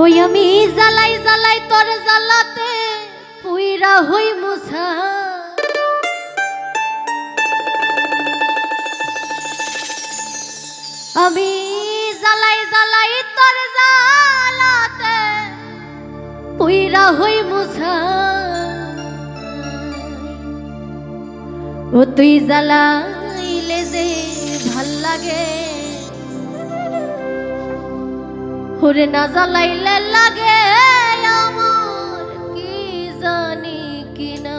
ওই আমি জ্বালাই জ্বালাই তোর জ্বালাতে পুইরা হই মুছা আমি জ্বালাই জ্বালাই তোর জ্বালাতে পুইরা হই মুছা ও তুই জ্বালাইলে যে ভাল লাগে ওরে না জ্বালাইলে লাগে আমার কি জানি কিনা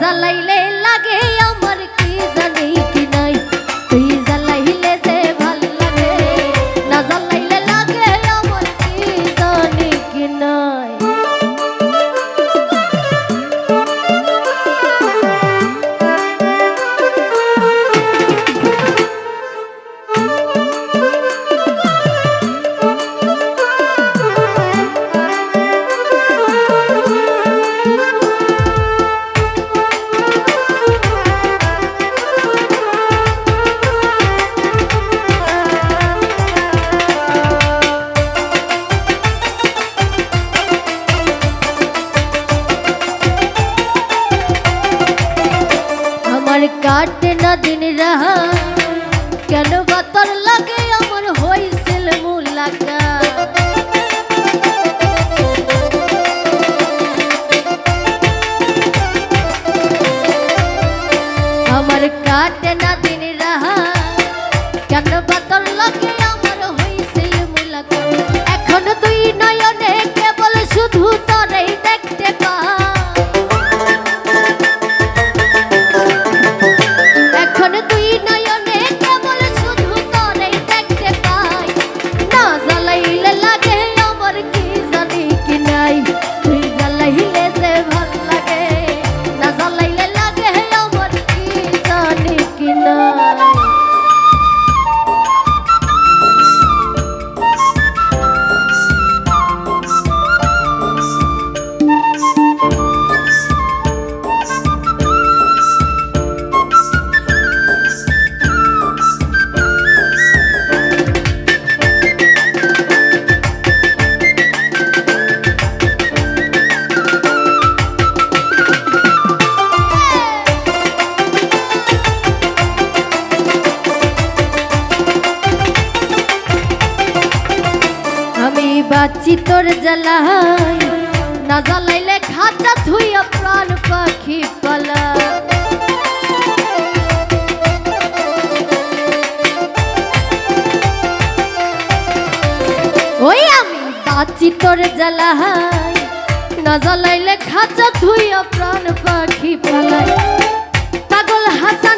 জ্বালাইলে লাগে আমার কি জানি কি নাই তুই জ্বালাইলে যে ভাল লাগে না জ্বালাইলে লাগে আমার কি জানি কি নাই काटे ना दिन रहा केन बातर लगे अमर होइसिल मुलाकात अमर काटे ना दिन रहा केन बातर लगे अमर होइसिल मुलाकात एखन दुई नयने केवल शुधु तोरेई देखते पा बाची तोर जलाई ना जलाइले खाचा धुइया प्राण पाखी पला ओई आमी बाची तोर जलाई ना जलाइले खाचा धुइया प्राण पाखी पला पागल हासान